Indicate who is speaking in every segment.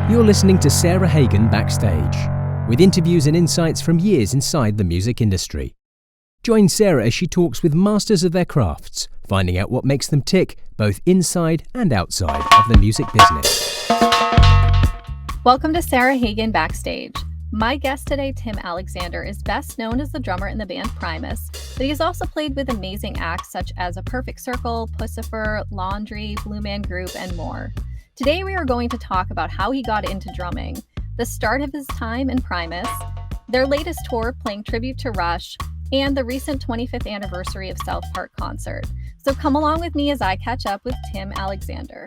Speaker 1: You're listening to Sarah Hagan Backstage, with interviews and insights from years inside the music industry. Join Sarah as she talks with masters of their crafts, finding out what makes them tick, both inside and outside of the music business.
Speaker 2: Welcome to Sarah Hagan Backstage. My guest today, Tim Alexander, is best known as the drummer in the band Primus, but he has also played with amazing acts such as A Perfect Circle, Puscifer, Laundry, Blue Man Group, and more. Today we are going to talk about how he got into drumming, the start of his time in Primus, their latest tour playing tribute to Rush, and the recent 25th anniversary of South Park concert. So come along with me as I catch up with Tim Alexander.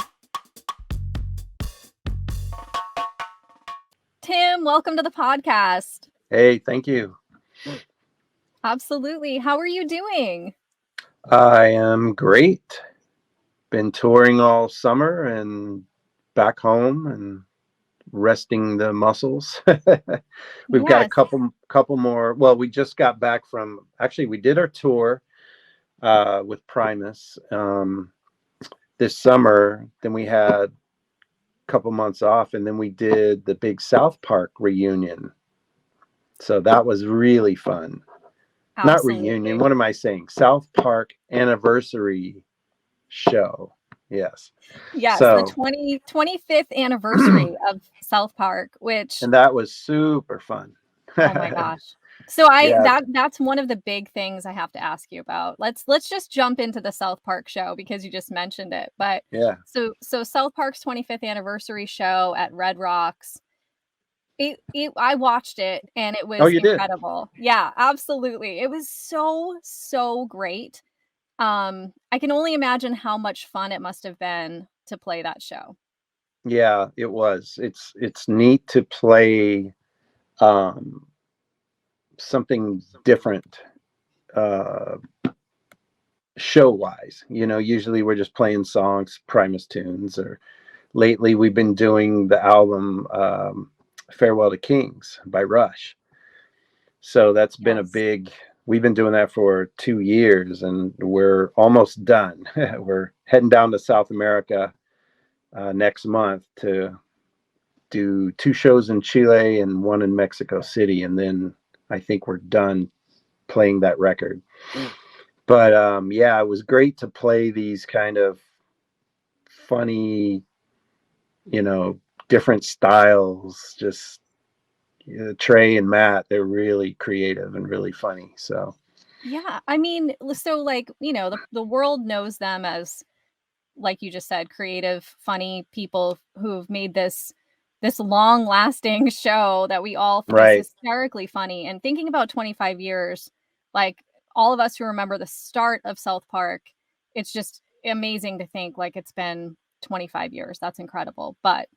Speaker 2: Tim, welcome to the podcast.
Speaker 3: Hey, thank you.
Speaker 2: Absolutely. How are you doing?
Speaker 3: I am great. Been touring all summer and back home and resting the muscles. We've got a couple more. Well, we just got back from, actually we did our tour with Primus this summer. Then we had a couple months off, and then we did the big South Park reunion. So that was really fun.
Speaker 2: Absolutely.
Speaker 3: Not reunion. What am I saying? South Park anniversary show. Yes.
Speaker 2: Yes,
Speaker 3: so,
Speaker 2: the 25th anniversary of South Park,
Speaker 3: and that was super fun.
Speaker 2: Oh my gosh. So that's one of the big things I have to ask you about. Let's just jump into the South Park show because you just mentioned it. But
Speaker 3: yeah.
Speaker 2: So South Park's 25th anniversary show at Red Rocks. I watched it and it was incredible. Did? Yeah, absolutely. It was so great. I can only imagine how much fun it must have been to play that show.
Speaker 3: Yeah, it was. It's neat to play something different show wise. You know, usually we're just playing songs, Primus tunes, or lately we've been doing the album Farewell to Kings by Rush. So that's been a big, we've been doing that for 2 years and we're almost done. We're heading down to South America next month to do 2 shows in Chile and 1 in Mexico City. And then I think we're done playing that record. But yeah, it was great to play these kind of funny, you know, different styles. Just Trey and Matt, they're really creative and really funny. So
Speaker 2: yeah, I mean, so like, you know, the world knows them as, like you just said, creative, funny people who've made this long lasting show that we all think is hysterically funny. And thinking about 25 years, like all of us who remember the start of South Park, it's just amazing to think like it's been 25 years. That's incredible. But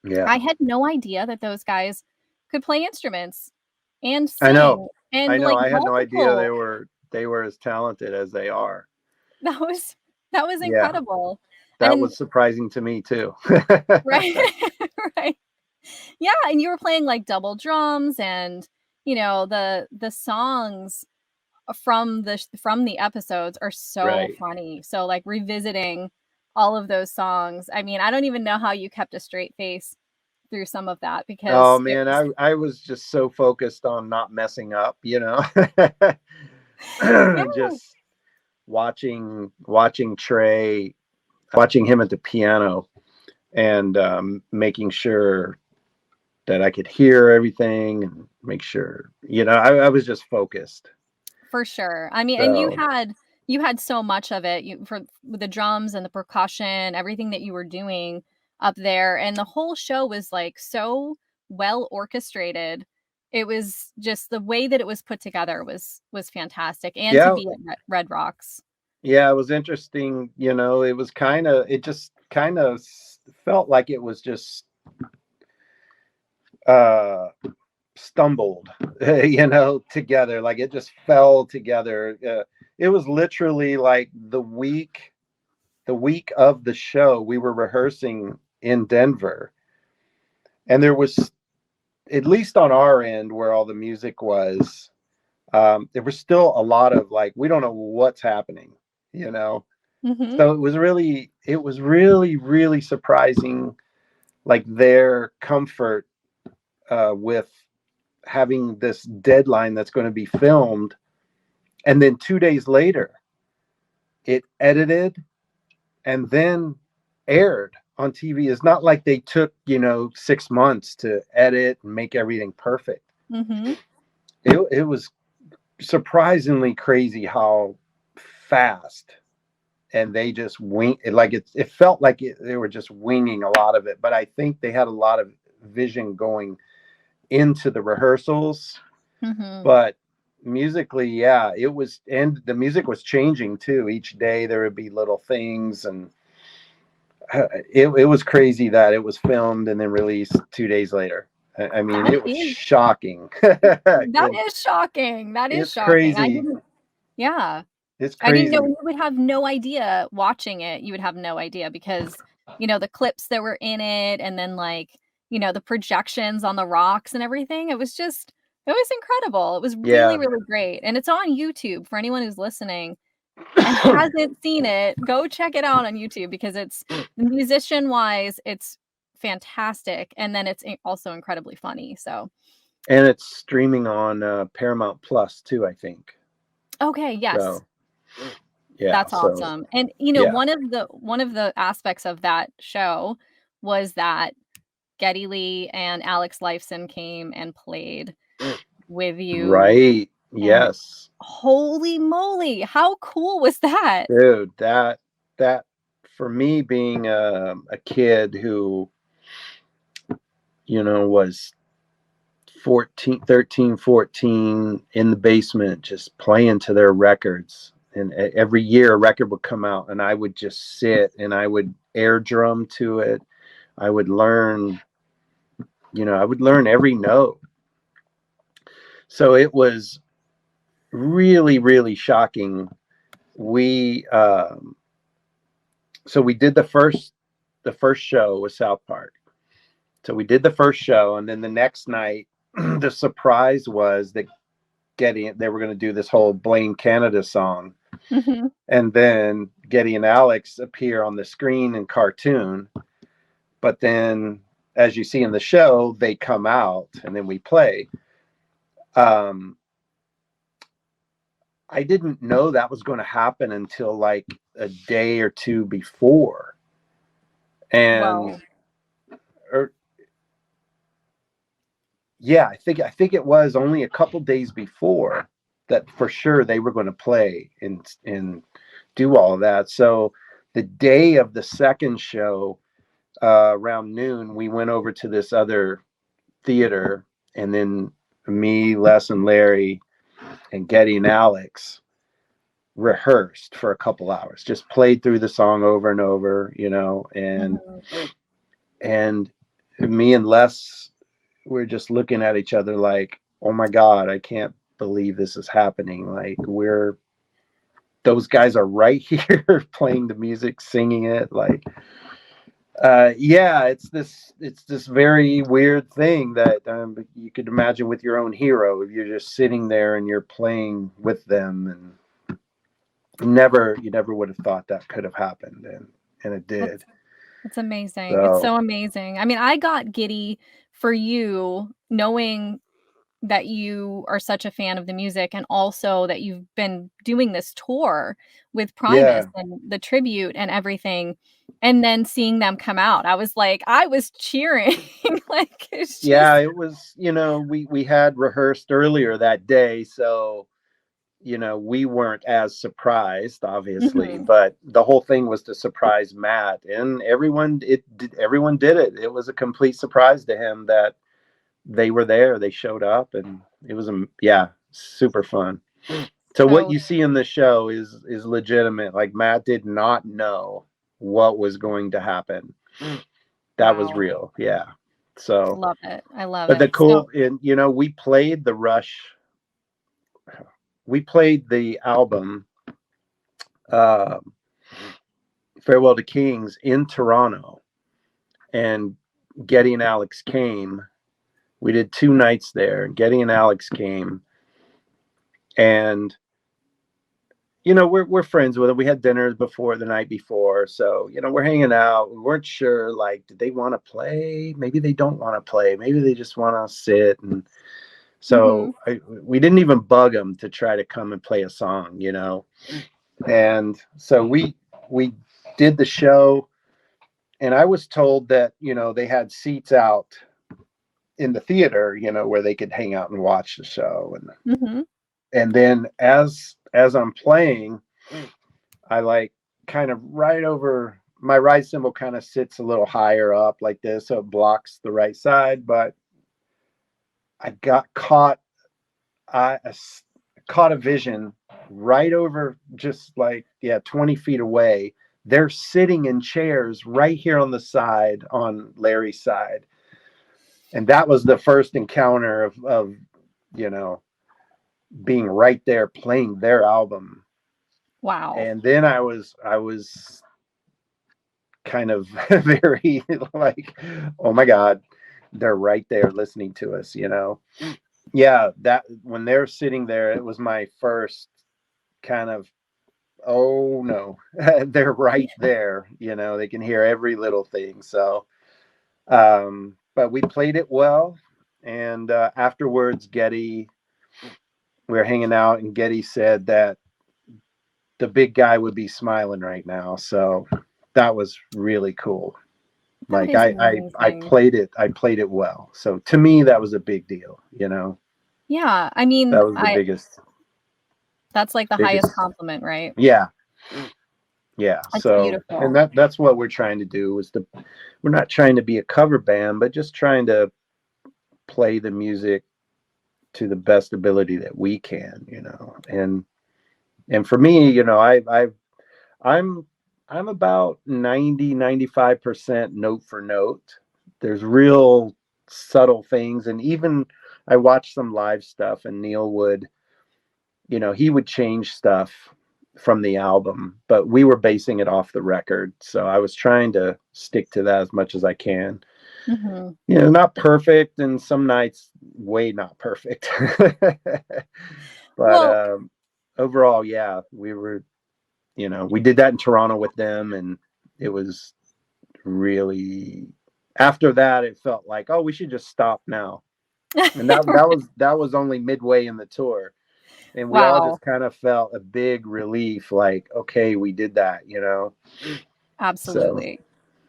Speaker 3: yeah,
Speaker 2: I had no idea that those guys could play instruments and sing.
Speaker 3: I know.
Speaker 2: And
Speaker 3: I know.
Speaker 2: like
Speaker 3: I had no idea they were as talented as they are.
Speaker 2: That was incredible.
Speaker 3: That was surprising to me too.
Speaker 2: Right. Right. Yeah, and you were playing like double drums, and you know the songs from the episodes are so funny. So like revisiting all of those songs. I mean, I don't even know how you kept a straight face through some of that because
Speaker 3: oh man, I was just so focused on not messing up, you know. Just watching Trey, watching him at the piano and making sure that I could hear everything and make sure, you know, I was just focused.
Speaker 2: For sure. I mean, and you had so much of it for the drums and the percussion, everything that you were doing up there. And the whole show was like so well orchestrated. It was just the way that it was put together was fantastic. And to be at Red Rocks. Yeah,
Speaker 3: it was interesting. You know, it just kind of felt like it was just stumbled, you know, together. Like it just fell together. It was literally like the week of the show, we were rehearsing in Denver, and there was, at least on our end where all the music was, there was still a lot of like, we don't know what's happening, you know.
Speaker 2: Mm-hmm.
Speaker 3: So it was really surprising, like their comfort with having this deadline that's going to be filmed, and then 2 days later it edited and then aired on TV. It's not like they took 6 months to edit and make everything perfect.
Speaker 2: Mm-hmm.
Speaker 3: It was surprisingly crazy how fast, and they just it felt like they were just winging a lot of it, but I think they had a lot of vision going into the rehearsals.
Speaker 2: Mm-hmm.
Speaker 3: But musically, yeah, it was, and the music was changing too. Each day there would be little things, and it was crazy that it was filmed and then released 2 days later. I mean,
Speaker 2: That
Speaker 3: it was
Speaker 2: is
Speaker 3: shocking.
Speaker 2: that is shocking. That is
Speaker 3: It's
Speaker 2: shocking. I
Speaker 3: crazy.
Speaker 2: didn't. Yeah.
Speaker 3: It's
Speaker 2: I didn't know.
Speaker 3: crazy.
Speaker 2: You would have no idea watching it. You would have no idea because, the clips that were in it and then like, the projections on the rocks and everything. It was incredible. It was really,
Speaker 3: Yeah.
Speaker 2: really great. And it's on YouTube for anyone who's listening and hasn't seen it. Go check it out on YouTube because it's musician wise, it's fantastic. And then it's also incredibly funny. So,
Speaker 3: And it's streaming on Paramount Plus too, I think.
Speaker 2: okay. Yes.
Speaker 3: So yeah.
Speaker 2: That's
Speaker 3: So
Speaker 2: awesome. And
Speaker 3: yeah.
Speaker 2: one of the aspects of that show was that Geddy Lee and Alex Lifeson came and played with you.
Speaker 3: Right.
Speaker 2: And
Speaker 3: Yes.
Speaker 2: holy moly, how cool was that?
Speaker 3: Dude, that for me, being a kid who was 14, 13, 14, in the basement just playing to their records, and every year a record would come out and I would just sit and I would air drum to it. I would learn every note. So it was really, really shocking. We did the first show with South Park. So we did the first show, and then the next night the surprise was that they were going to do this whole Blame Canada song,
Speaker 2: Mhm.
Speaker 3: and then Getty and Alex appear on the screen in cartoon. But then, as you see in the show, they come out and then we play. um I didn't know that was going to happen until like a day or two before. And
Speaker 2: Well,
Speaker 3: or yeah, I think it was only a couple days before that for sure they were going to play and do all of that. So the day of the second show, around noon, we went over to this other theater, and then me, Les, and Larry, and Getty and Alex rehearsed for a couple hours, just played through the song over and over,
Speaker 2: mhm.
Speaker 3: and me and Les, we're just looking at each other like, oh my God, I can't believe this is happening. Like, those guys are right here playing the music, singing it. Like, yeah, it's this very weird thing that you could imagine with your own hero. If you're just sitting there and you're playing with them, and you never would have thought that could have happened, and it
Speaker 2: That's
Speaker 3: did.
Speaker 2: that's amazing. It's
Speaker 3: So
Speaker 2: so amazing. I mean, I got giddy for you knowing that you are such a fan of the music and also that you've been doing this tour with Primus
Speaker 3: yeah,
Speaker 2: and the tribute and everything, and then seeing them come out. I was cheering. Like, it's
Speaker 3: yeah,
Speaker 2: just
Speaker 3: it was. We had rehearsed earlier that day, so we weren't as surprised, obviously,
Speaker 2: Mhm.
Speaker 3: but the whole thing was to surprise Matt, and everyone did it. It was a complete surprise to him that they were there. They showed up, and it was, yeah, super fun. So what
Speaker 2: So
Speaker 3: you see in the show is legitimate. Like, Matt did not know what was going to happen. That was
Speaker 2: wow.
Speaker 3: real. Yeah. So,
Speaker 2: Love it. I love
Speaker 3: but the
Speaker 2: it. So
Speaker 3: cool, and we played the album, uh, Farewell to Kings, in Toronto, and Getty and Alex came. We did 2 nights there. Getty and Alex came, and we're friends with them. We had dinners before the night before. So, we're hanging out. We weren't sure, like, did they want to play? Maybe they don't want to play. Maybe they just want to sit. And so we didn't even bug them to try to come and play a song, And so we did the show, and I was told that, they had seats out in the theater, where they could hang out and watch the show. And then as I'm playing, I like kind of right over my right cymbal kind of sits a little higher up like this, so it blocks the right side. But I got caught. I caught a vision right over, just like 20 feet away. They're sitting in chairs right here on the side, on Larry's side, and that was the first encounter of being right there playing their album.
Speaker 2: Wow.
Speaker 3: And then I was kind of very like, oh my God, they're right there listening to us, Yeah, that when they're sitting there, it was my first kind of, oh no, they're right there, they can hear every little thing. So, but we played it well. And afterwards, we were hanging out, and Getty said that the big guy would be smiling right now. So that was really cool. Like I played it well. So to me, that was a big deal,
Speaker 2: Yeah. I mean,
Speaker 3: that was the biggest.
Speaker 2: That's like the highest compliment, right?
Speaker 3: Yeah. Yeah.
Speaker 2: That's
Speaker 3: so
Speaker 2: beautiful.
Speaker 3: And that's what we're trying to do, we're not trying to be a cover band, but just trying to play the music to the best ability that we can, and for me, I'm about 95% note for note. There's real subtle things. And even I watched some live stuff, and Neil would, he would change stuff from the album, but we were basing it off the record. So I was trying to stick to that as much as I can. Not perfect, and some nights way not perfect. But overall, yeah, we were, we did that in Toronto with them, and it was really, after that, it felt like, oh, we should just stop now. And that was only midway in the tour. And we all just kind of felt a big relief, like, okay, we did that,
Speaker 2: Absolutely.
Speaker 3: So,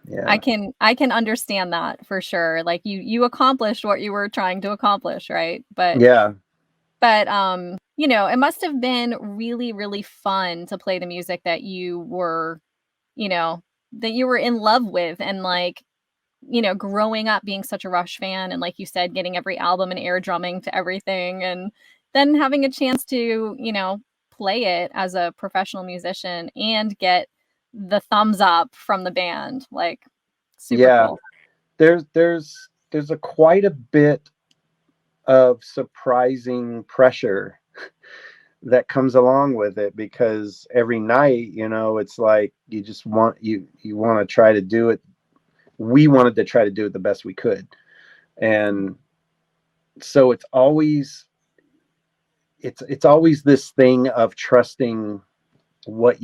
Speaker 3: yeah.
Speaker 2: I can understand that for sure. Like you accomplished what you were trying to accomplish, right? But
Speaker 3: yeah.
Speaker 2: But it must have been really, really fun to play the music that you were, that you were in love with, and like, growing up being such a Rush fan, and like you said, getting every album and air drumming to everything, and then having a chance to, play it as a professional musician and get the thumbs up from the band. Like, super cool.
Speaker 3: There's quite a bit of surprising pressure that comes along with it, because every night, it's like you just want to try to do it. We wanted to try to do it the best we could, and so it's always this thing of trusting what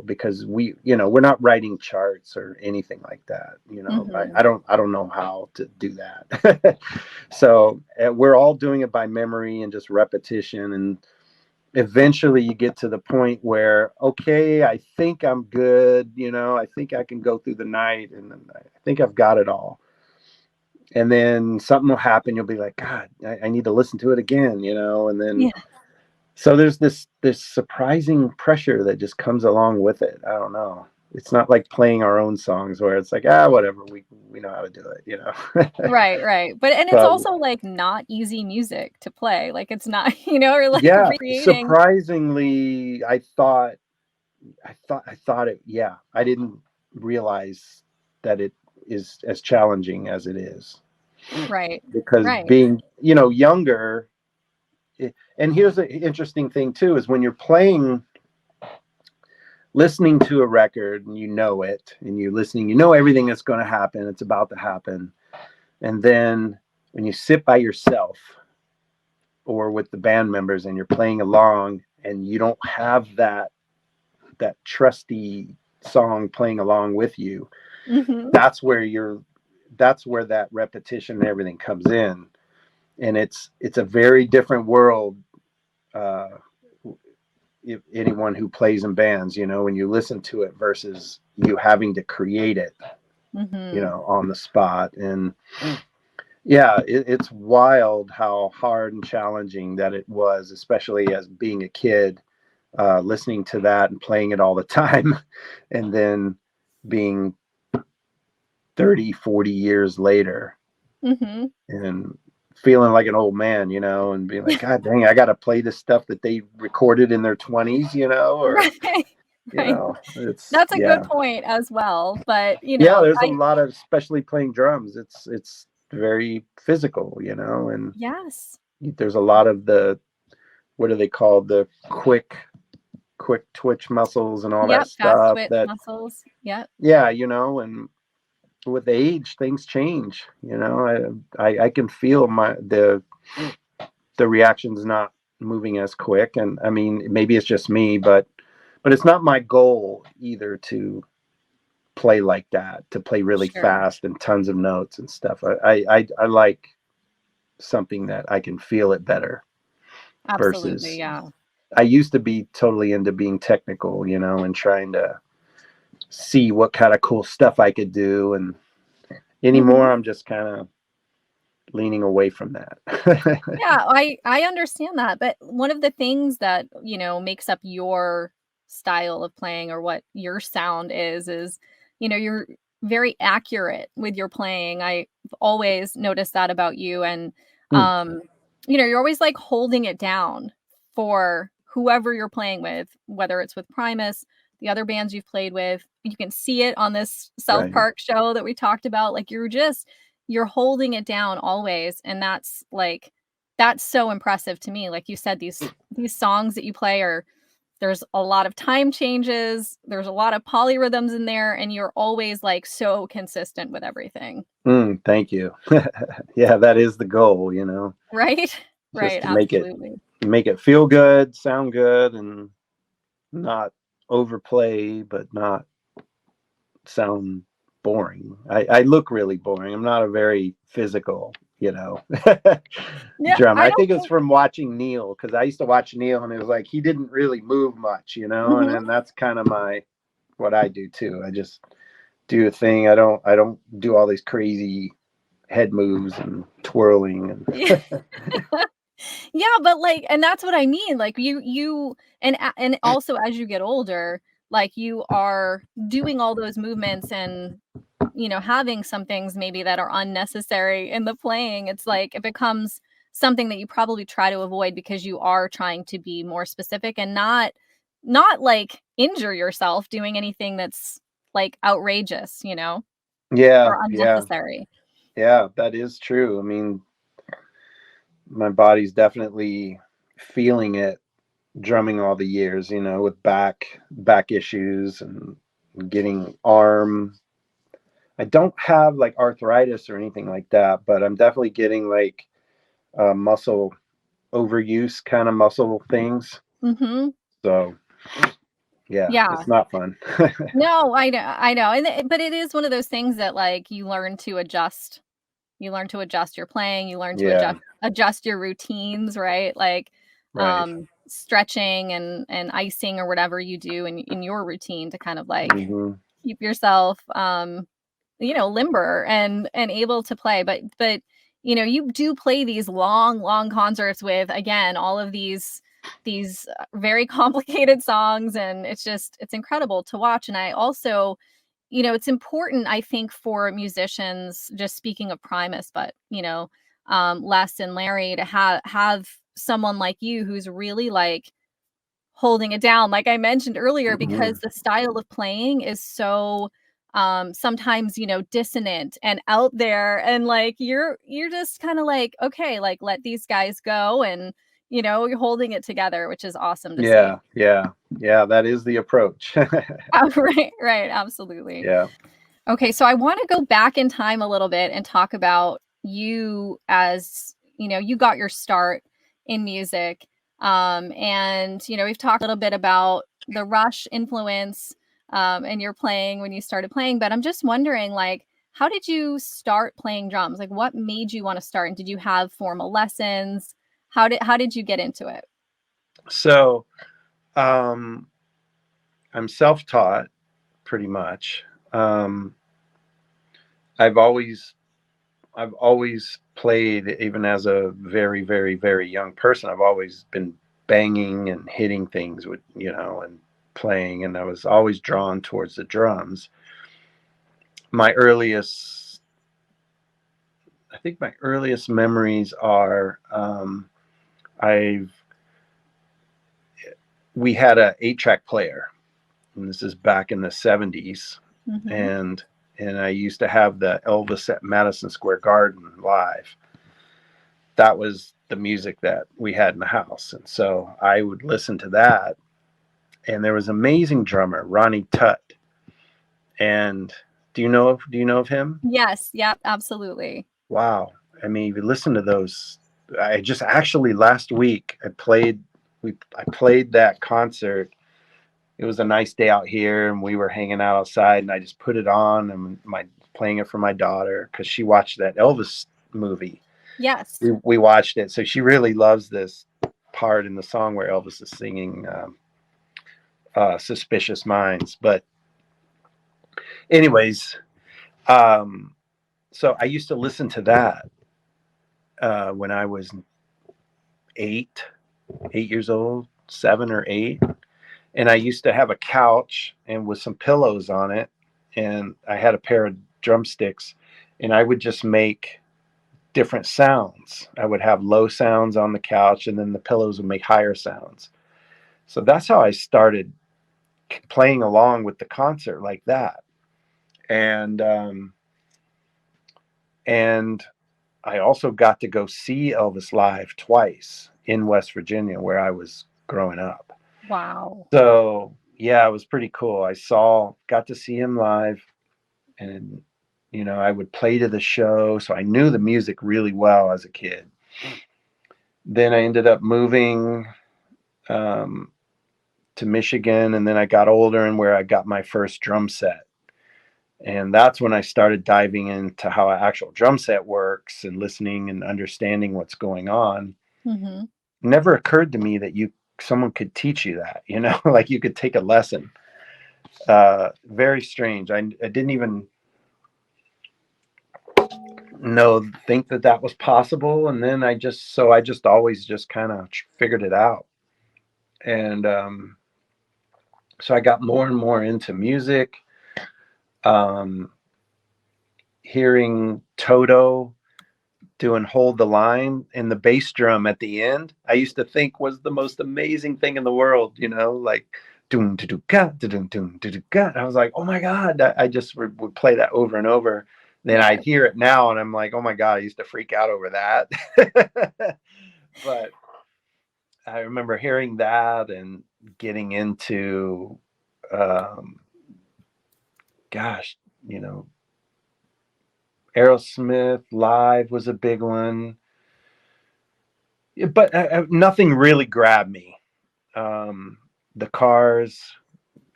Speaker 3: because we're not writing charts or anything like that. I don't know how to do that. So we're all doing it by memory and just repetition, and eventually you get to the point where, okay, I think I'm good, I think I can go through the night, and I think I've got it all. And then something will happen, you'll be like, God, I need to listen to it again, and then so there's this surprising pressure that just comes along with it. I don't know. It's not like playing our own songs where it's like, whatever, we know how to do it,
Speaker 2: Right. But it's also like not easy music to play. Like it's not, or like creating.
Speaker 3: Surprisingly, I thought it, I didn't realize that it is as challenging as it is.
Speaker 2: Right.
Speaker 3: Because being, younger, and here's the interesting thing too, is when you're listening to a record, and it, and you're listening, everything that's going to happen, it's about to happen. And then when you sit by yourself or with the band members and you're playing along, and you don't have that that trusty song playing along with you,
Speaker 2: Mm-hmm.
Speaker 3: that's where that repetition and everything comes in. And it's a very different world. If anyone who plays in bands, when you listen to it versus you having to create it,
Speaker 2: Mm-hmm.
Speaker 3: on the spot. And yeah, it's wild how hard and challenging that it was, especially as being a kid, listening to that and playing it all the time. And then being 30, 40 years later,
Speaker 2: Mm-hmm.
Speaker 3: and feeling like an old man, and being like, God dang, I got to play this stuff that they recorded in their 20s, or,
Speaker 2: Right. Right.
Speaker 3: it's,
Speaker 2: That's a
Speaker 3: yeah.
Speaker 2: good point as well. But,
Speaker 3: Yeah, there's a lot of, especially playing drums, it's very physical, and
Speaker 2: yes.
Speaker 3: there's a lot of what are they called? The quick twitch muscles and all that
Speaker 2: Yep. Fast
Speaker 3: stuff
Speaker 2: twitch
Speaker 3: that,
Speaker 2: muscles. Yep.
Speaker 3: yeah, and with age things change. I can feel the reactions not moving as quick, and I mean, maybe it's just me, but it's not my goal either to play like that, to play really
Speaker 2: Sure.
Speaker 3: fast and tons of notes and stuff. I like something that I can feel it better
Speaker 2: Absolutely.
Speaker 3: versus,
Speaker 2: Yeah.
Speaker 3: I used to be totally into being technical, and trying to see what kind of cool stuff I could do, and
Speaker 2: Mm-hmm.
Speaker 3: anymore I'm just kind of leaning away from that.
Speaker 2: Yeah, I understand that, but one of the things that, makes up your style of playing or what your sound is, you're very accurate with your playing. I've always noticed that about you and
Speaker 3: Hmm,
Speaker 2: um you're always like holding it down for whoever you're playing with, whether it's with Primus, the other bands you've played with. You can see it on this South
Speaker 3: right.
Speaker 2: Park show that we talked about. Like you're holding it down always, and that's so impressive to me. Like you said, these songs that you play are there's a lot of time changes, there's a lot of polyrhythms in there, and you're always like so consistent with everything.
Speaker 3: Thank you. Yeah, that is the goal,
Speaker 2: Right?
Speaker 3: just
Speaker 2: Right,
Speaker 3: to make it
Speaker 2: absolutely.
Speaker 3: feel good, sound good, and not overplay, but not sound boring. I look really boring. I'm not a very physical,
Speaker 2: Yeah,
Speaker 3: drummer.
Speaker 2: I
Speaker 3: I
Speaker 2: don't
Speaker 3: think it's
Speaker 2: think
Speaker 3: from watching Neil, because I used to watch Neil, and it was like he didn't really move much, and
Speaker 2: Mhm.
Speaker 3: then that's kind of what I do too. I just do a thing. I don't do all these crazy head moves and twirling
Speaker 2: Yeah.
Speaker 3: and
Speaker 2: Yeah, but, like and that's what I mean, like, you and also as you get older, like, you are doing all those movements and having some things maybe that are unnecessary in the playing. It's like it becomes something that you probably try to avoid because you are trying to be more specific and not like injure yourself doing anything that's like outrageous,
Speaker 3: yeah,
Speaker 2: or
Speaker 3: yeah,
Speaker 2: unnecessary.
Speaker 3: yeah, that is true. I mean, my body's definitely feeling it drumming all the years, with back issues and getting arm. I don't have like arthritis or anything like that, but I'm definitely getting like muscle overuse kind of muscle things.
Speaker 2: Mhm.
Speaker 3: So yeah,
Speaker 2: Yeah.
Speaker 3: it's not fun.
Speaker 2: No, I know, and but it is one of those things that, like, you learn to adjust. You learn to adjust your playing, you learn to
Speaker 3: Yeah,
Speaker 2: adjust your routines, right? Like,
Speaker 3: right.
Speaker 2: stretching and icing or whatever you do in your routine to kind of, like,
Speaker 3: Hmm.
Speaker 2: keep yourself, limber and able to play, but, you do play these long, long concerts with, again, all of these very complicated songs, and it's incredible to watch, and I also it's important, I think, for musicians, just speaking of Primus, but, Les and Larry to have someone like you who's really, like, holding it down, like I mentioned earlier,
Speaker 3: Hmm.
Speaker 2: because the style of playing is so, sometimes, dissonant and out there, and, like, you're just kinda like, "Okay, like, let these guys go," and, you're holding it together, which is awesome to see.
Speaker 3: Yeah, yeah, yeah. That is the approach.
Speaker 2: Right, right, absolutely.
Speaker 3: Yeah.
Speaker 2: Okay, so I wanna go back in time a little bit and talk about you as you got your start in music, and, we've talked a little bit about, the Rush influence in your playing when you started playing, but I'm just wondering, like, how did you start playing drums? Like, what made you want to start? And did you have formal lessons? How did you get into it?
Speaker 3: So, I'm self-taught pretty much. I've always played, even as a very, very, very young person. I've always been banging and hitting things with, and playing, and I was always drawn towards the drums. I think my earliest memories are, we had a 8-track player, and this is back in the 70s.
Speaker 2: Mm-hmm.
Speaker 3: And I used to have the Elvis at Madison Square Garden live. That was the music that we had in the house. And so I would listen to that. And there was an amazing drummer, Ronnie Tutt. And do you know of him?
Speaker 2: Yes. Yep. Absolutely.
Speaker 3: Wow. I mean, if you listen to those, I just actually last week I played that concert. It was a nice day out here, and we were hanging out outside, and I just put it on, and playing it for my daughter because she watched that Elvis movie.
Speaker 2: Yes.
Speaker 3: We watched it, so she really loves this part in the song where Elvis is singing "Suspicious Minds." But, anyways, so I used to listen to that when I was 8 years old, 7 or 8. And I used to have a couch and with some pillows on it. And I had a pair of drumsticks, and I would just make different sounds. I would have low sounds on the couch, and then the pillows would make higher sounds. So that's how I started playing along with the concert like that. And I also got to go see Elvis live twice in West Virginia, where I was growing up.
Speaker 2: Wow.
Speaker 3: So yeah, it was pretty cool. Got to see him live, and I would play to the show, so I knew the music really well as a kid. Then I ended up moving to Michigan, and then I got older, and where I got my first drum set. And that's when I started diving into how an actual drum set works and listening and understanding what's going on.
Speaker 2: Mm-hmm.
Speaker 3: Never occurred to me that someone could teach you that, like you could take a lesson. Very strange. I didn't even think that was possible. And then I just always just kind of figured it out. And so I got more and more into music. Hearing Toto doing Hold the Line and the bass drum at the end, I used to think was the most amazing thing in the world, like doom to do ga doom doom to do ga. I was like, oh my God, I just would play that over and over. Then I'd hear it now and I'm like, oh my God, I used to freak out over that. But I remember hearing that and getting into gosh, Aerosmith live was a big one. But nothing really grabbed me. The Cars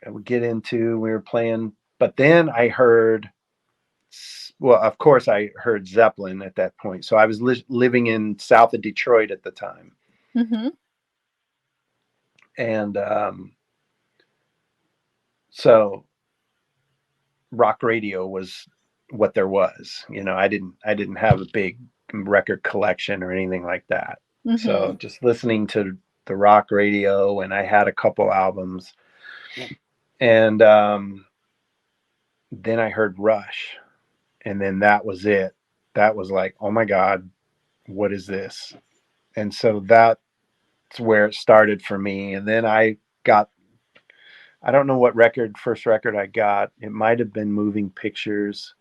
Speaker 3: I would get into, we were playing, but then I heard, well, of course I heard Zeppelin at that point. So I was living in south of Detroit at the time.
Speaker 2: Mm-hmm.
Speaker 3: And so rock radio was what there was. I didn't have a big record collection or anything like that.
Speaker 2: Mm-hmm.
Speaker 3: So just listening to the rock radio, and I had a couple albums. And then I heard Rush, and then that was it. That was like, oh my God, what is this? And so that's where it started for me. And then I don't know what first record I got. It might have been Moving Pictures.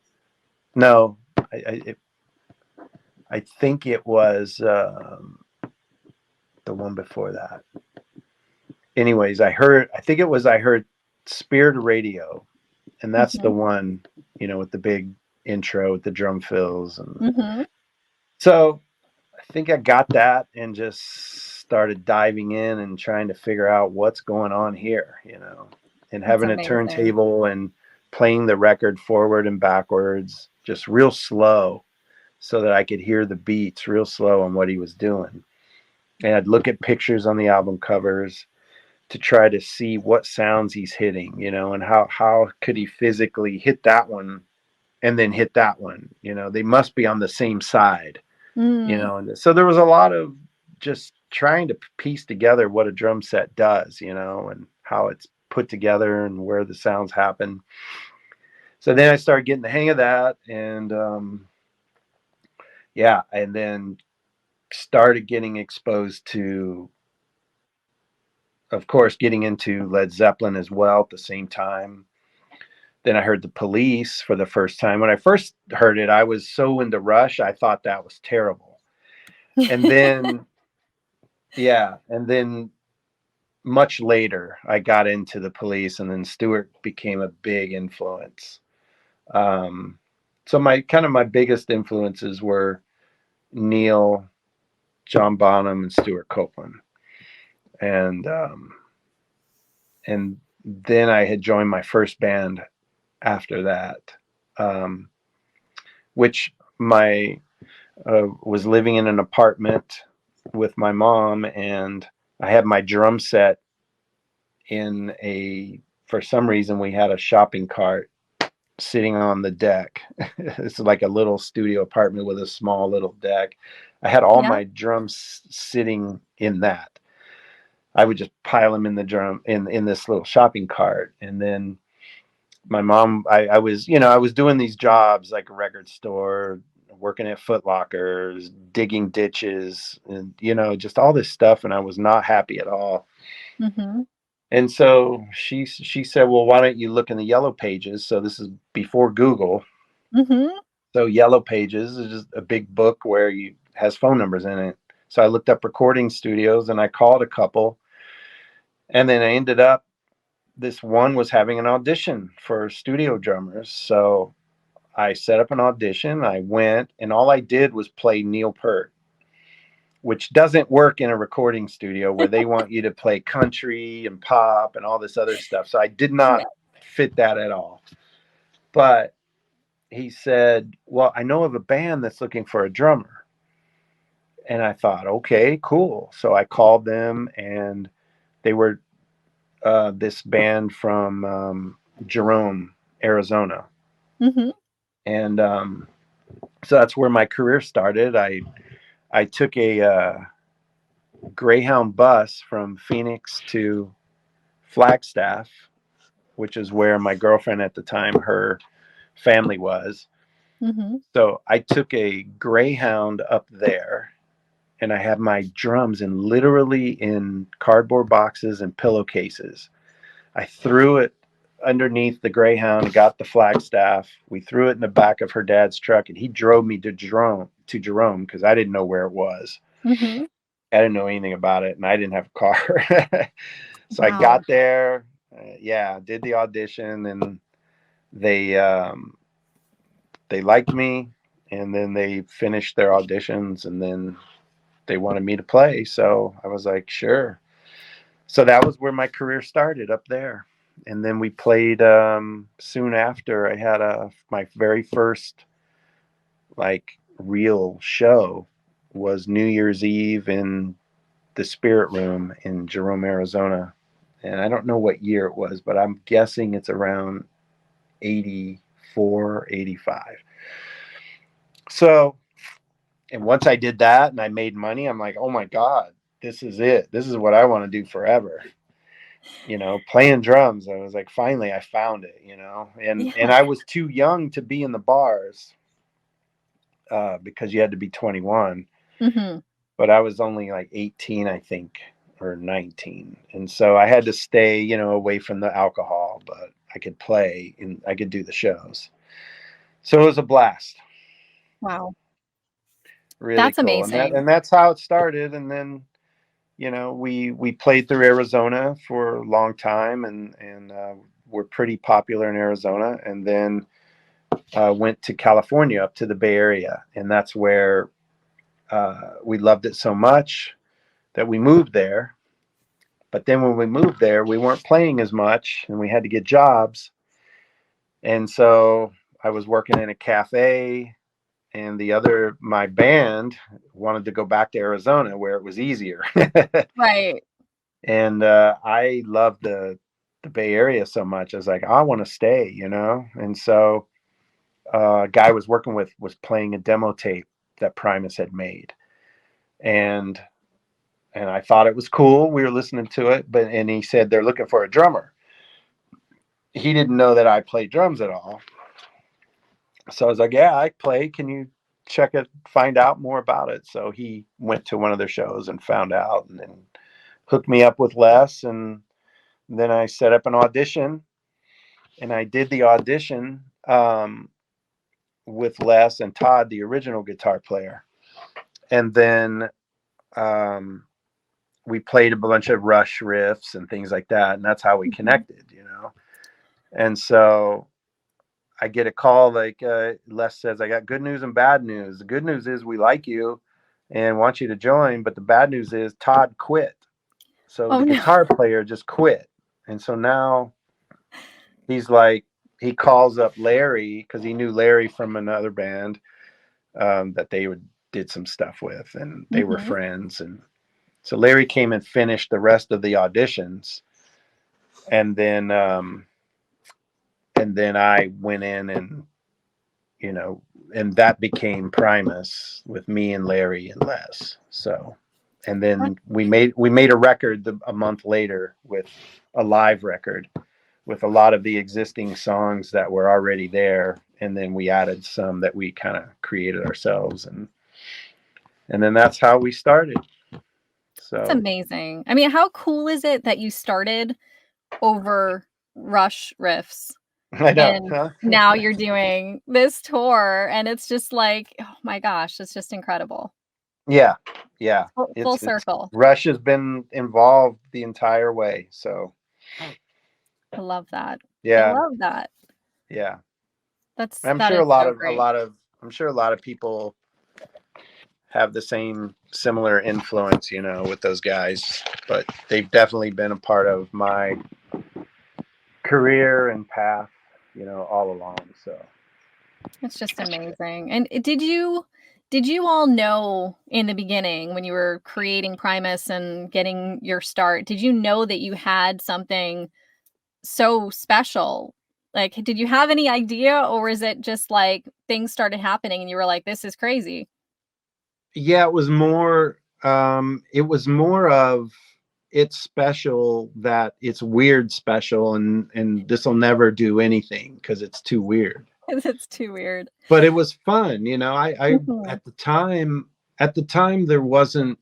Speaker 3: No, I think it was the one before that. Anyways, I heard Spirit Radio, and that's the one, with the big intro with the drum fills. And so I think I got that and just started diving in and trying to figure out what's going on here, and
Speaker 2: That's
Speaker 3: having a
Speaker 2: amazing.
Speaker 3: turntable and playing the record forward and backwards, just real slow, so that I could hear the beats real slow on what he was doing. And I'd look at pictures on the album covers to try to see what sounds he's hitting, and how could he physically hit that one and then hit that one. They must be on the same side. And so there was a lot of just trying to piece together what a drum set does, and how it's put together and where the sounds happen. So then I started getting the hang of that, and and then started getting exposed to, of course, getting into Led Zeppelin as well at the same time. Then I heard the Police for the first time. When I first heard it, I was so into Rush, I thought that was terrible. And then, and then much later, I got into the Police, and then Stewart became a big influence. So my biggest influences were Neil, John Bonham, and Stuart Copeland. And then I had joined my first band after that, which was living in an apartment with my mom, and I had my drum set for some reason we had a shopping cart sitting on the deck. It's like a little studio apartment with a small little deck. I had all my drums sitting in that. I would just pile them in the drum in this little shopping cart. And then my mom, I was doing these jobs like a record store, working at Foot Lockers, digging ditches, and just all this stuff, and I was not happy at all. And so she said, well, why don't you look in the Yellow Pages? So this is before Google. So Yellow Pages is just a big book where has phone numbers in it. So I looked up recording studios, and I called a couple, and then I ended up, this one was having an audition for studio drummers. So I set up an audition. I went, and all I did was play Neil Peart, which doesn't work in a recording studio where they want you to play country and pop and all this other stuff. So I did not fit that at all. But he said, well, I know of a band that's looking for a drummer. And I thought, okay, cool. So I called them, and they were this band from Jerome, Arizona. And so that's where my career started. I took a Greyhound bus from Phoenix to Flagstaff, which is where my girlfriend at the time, her family was. So I took a Greyhound up there, and I had my drums literally in cardboard boxes and pillowcases. I threw it underneath the Greyhound, got the Flagstaff. We threw it in the back of her dad's truck, and he drove me to Jerome because I didn't know where it was. I didn't know anything about it, and I didn't have a car. So I got there, did the audition, and they liked me, and then they finished their auditions, and then they wanted me to play. So I was like, sure. So that was where my career started, up there. And then we played soon after. I had my very first real show was New Year's Eve in the Spirit Room in Jerome, Arizona. And I don't know what year it was, but I'm guessing it's around 84, 85. So, and once I did that and I made money, I'm like, oh my God, this is it. This is what I want to do forever. Playing drums. I was like, finally, I found it, and I was too young to be in the bars because you had to be 21. But I was only like 18, I think, or 19. And so I had to stay, away from the alcohol, but I could play and I could do the shows. So it was a blast.
Speaker 2: Wow.
Speaker 3: Really
Speaker 2: That's
Speaker 3: cool.
Speaker 2: amazing.
Speaker 3: And that's how it started. And then, we played through Arizona for a long time, and we're pretty popular in Arizona. And then went to California, up to the Bay Area. And that's where we loved it so much. that we moved there. But then when we moved there, we weren't playing as much and we had to get jobs. And so I was working in a cafe, and my band wanted to go back to Arizona where it was easier.
Speaker 2: Right.
Speaker 3: And I loved the Bay Area so much. I was like, I want to stay, you know? And so a guy I was working with was playing a demo tape that Primus had made. And I thought it was cool. We were listening to it, and he said they're looking for a drummer. He didn't know that I played drums at all. So I was like, yeah, I play. Can you check it, find out more about it? So he went to one of their shows and found out, and then hooked me up with Les. And then I set up an audition, and I did the audition with Les and Todd, the original guitar player. And then we played a bunch of Rush riffs and things like that. And that's how we connected, you know? And so I get a call, like Les says, I got good news and bad news. The good news is we like you and want you to join. But the bad news is Todd quit. So the guitar player just quit. And so now he's like, he calls up Larry, because he knew Larry from another band that they did some stuff with, and they were friends. And so Larry came and finished the rest of the auditions. And then I went in, and, you know, and that became Primus with me and Larry and Les. So, and then we made a record a month later, with a live record with a lot of the existing songs that were already there. And then we added some that we kind of created ourselves. And then that's how we started. So
Speaker 2: it's amazing. I mean, how cool is it that you started over Rush riffs?
Speaker 3: I know.
Speaker 2: And now you're doing this tour, and it's just like, oh my gosh, it's just incredible.
Speaker 3: Yeah.
Speaker 2: Full circle.
Speaker 3: Rush has been involved the entire way. So
Speaker 2: I love that.
Speaker 3: yeah.
Speaker 2: I love that.
Speaker 3: Yeah.
Speaker 2: I'm sure a lot
Speaker 3: of people have the same similar influence, you know, with those guys, but they've definitely been a part of my career and path, you know, all along. So
Speaker 2: it's just amazing. And did you all know in the beginning, when you were creating Primus and getting your start, did you know that you had something so special? Like, did you have any idea, or is it just like things started happening and you were like, this is crazy?
Speaker 3: Yeah, it was more of, it's special, that it's weird special, and this will never do anything because it's too weird.
Speaker 2: It's too weird.
Speaker 3: But it was fun, you know. I at the time there wasn't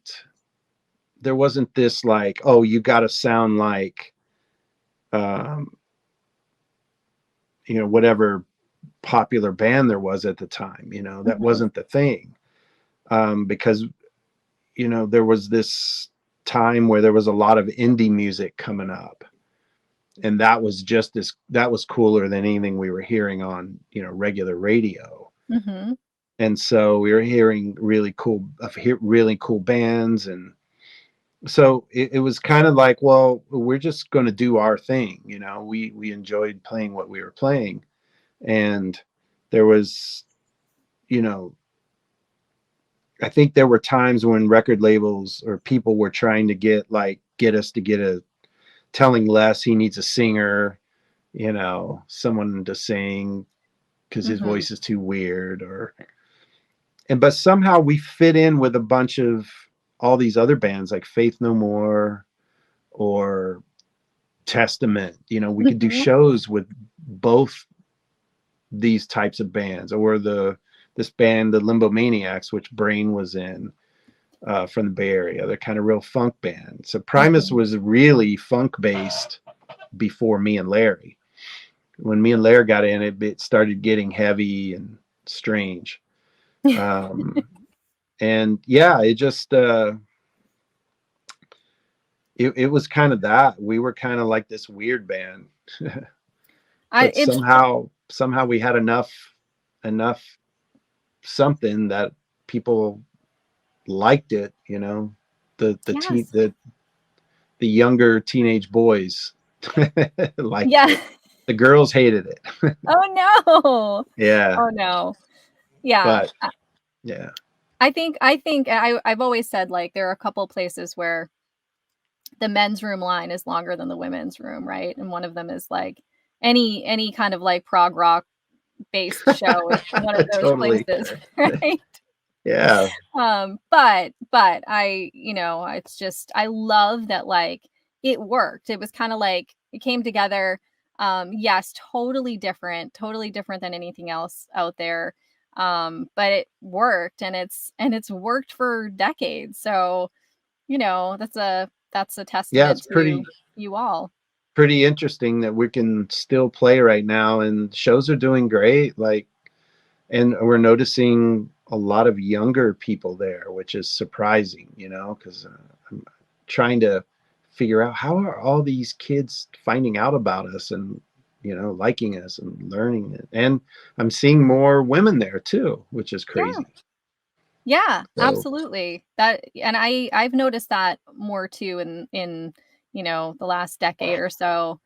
Speaker 3: this like, oh, you got to sound like you know, whatever popular band there was at the time, you know. That wasn't the thing. Because, you know, there was this time where there was a lot of indie music coming up, and that was cooler than anything we were hearing on, you know, regular radio. And so we were hearing really cool bands. And so it was kind of like, well, we're just going to do our thing. You know, we enjoyed playing what we were playing. And there was, you know, I think there were times when record labels or people were trying to get us to telling Les he needs a singer, you know, someone to sing because his voice is too weird, but somehow we fit in with a bunch of all these other bands like Faith No More or Testament. You know, we could do shows with both these types of bands, or this band, the Limbo Maniacs, which Brain was in, from the Bay Area. They're kind of real funk band. So Primus was really funk based before me and Larry. When me and Larry got in, it started getting heavy and strange. And yeah, it just it was kind of that. We were kind of like this weird band. But somehow we had enough something that people liked it, you know.
Speaker 2: Yes.
Speaker 3: The younger teenage boys liked
Speaker 2: Yeah.
Speaker 3: it. The girls hated it.
Speaker 2: Oh no.
Speaker 3: Yeah,
Speaker 2: Oh no. Yeah.
Speaker 3: but yeah,
Speaker 2: I've always said, like, there are a couple places where the men's room line is longer than the women's room, right? And one of them is like any kind of like prog rock based show is one of those
Speaker 3: totally.
Speaker 2: places, right?
Speaker 3: Yeah,
Speaker 2: But I, it's just I love that, like, it worked. It was kind of like it came together. Yes, totally different than anything else out there. But it worked, and it's worked for decades. So, that's a
Speaker 3: yeah.
Speaker 2: testament
Speaker 3: It's
Speaker 2: to you all.
Speaker 3: pretty interesting that we can still play right now, and shows are doing great. Like, and we're noticing a lot of younger people there, which is surprising, because I'm trying to figure out how are all these kids finding out about us and liking us and learning it. And I'm seeing more women there too, which is
Speaker 2: Yeah.
Speaker 3: crazy.
Speaker 2: Yeah,
Speaker 3: So
Speaker 2: absolutely. That and I've noticed that more too in the last decade or so,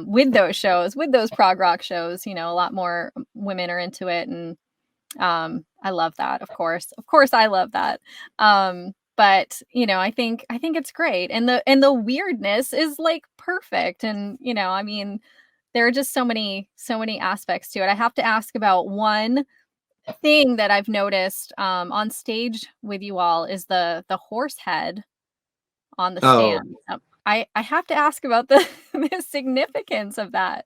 Speaker 2: with those shows, with those prog rock shows, a lot more women are into it, and I love that, of course. Of course I love that. But, I think it's great, and the weirdness is, like, perfect, and, I mean, there are just so many aspects to it. I have to ask about one thing that I've noticed, on stage with you all is the horse head on the
Speaker 3: oh,
Speaker 2: stand. I have to ask about the the significance of that.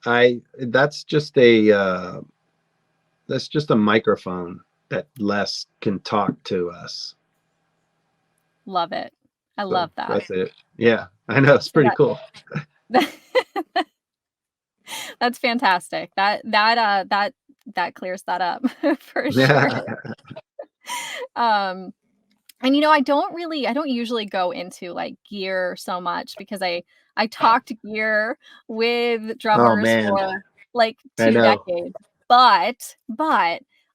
Speaker 3: I that's just a microphone that Les can talk to us.
Speaker 2: Love it. I
Speaker 3: So
Speaker 2: love that.
Speaker 3: that's it. Yeah, I know, it's
Speaker 2: So
Speaker 3: pretty cool.
Speaker 2: that that's fantastic. That clears that up for sure.
Speaker 3: Yeah.
Speaker 2: Um, and I don't usually go into, like, gear so much because I talked gear with
Speaker 3: Oh
Speaker 2: drummers
Speaker 3: man,
Speaker 2: for, like,
Speaker 3: I
Speaker 2: 2
Speaker 3: know.
Speaker 2: decades, but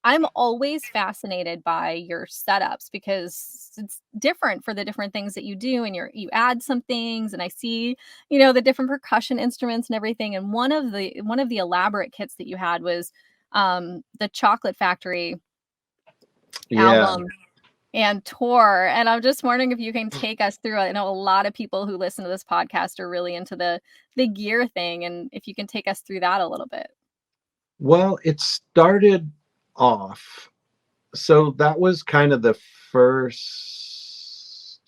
Speaker 2: I'm always fascinated by your setups because it's different for the different things that you do, and you add some things, and I see, the different percussion instruments and everything, and one of the elaborate kits that you had was, the Chocolate Factory
Speaker 3: Yeah.
Speaker 2: album and tour, and I'm just wondering if you can take us through it. I know a lot of people who listen to this podcast are really into the gear thing, and if you can take us through that a little bit.
Speaker 3: Well, it started off. So that was kind of the first.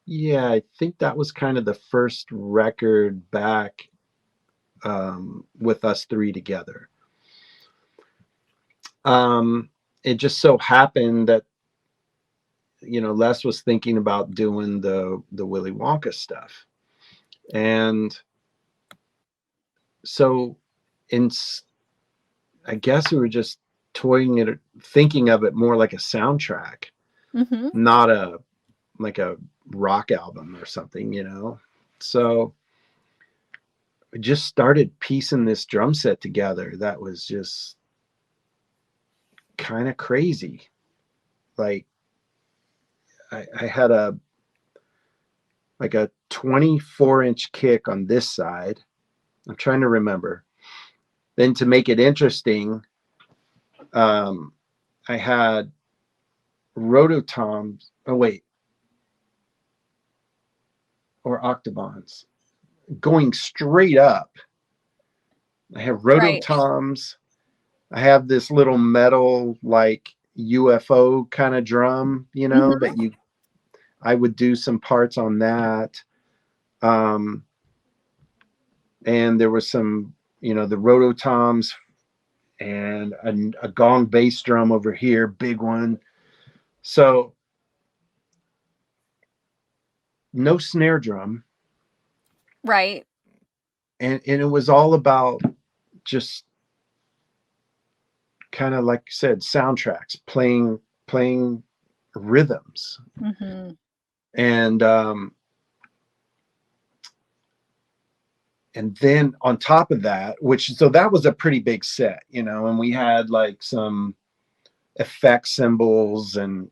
Speaker 3: Yeah, I think that was kind of the first record back with us three together. It just so happened that Les was thinking about doing the Willy Wonka stuff, and so in I guess we were just toying it, thinking of it more like a soundtrack,
Speaker 2: Mhm.
Speaker 3: not like a rock album or something, So we just started piecing this drum set together that was just kind of crazy. Like I had like a 24-inch kick on this side. I'm trying to remember. Then to make it interesting, I had rototoms. Oh wait, or octobans going straight up. I have
Speaker 2: Right.
Speaker 3: rototoms. I have this little metal like UFO kind of drum,
Speaker 2: Mhm.
Speaker 3: that I would do some parts on that. Um, and there was some, the rototoms and a gong bass drum over here, big one. So no snare drum.
Speaker 2: Right.
Speaker 3: And it was all about just kind of like I said, soundtracks, playing rhythms.
Speaker 2: Mhm.
Speaker 3: And then on top of that, so that was a pretty big set, and we had like some effect symbols and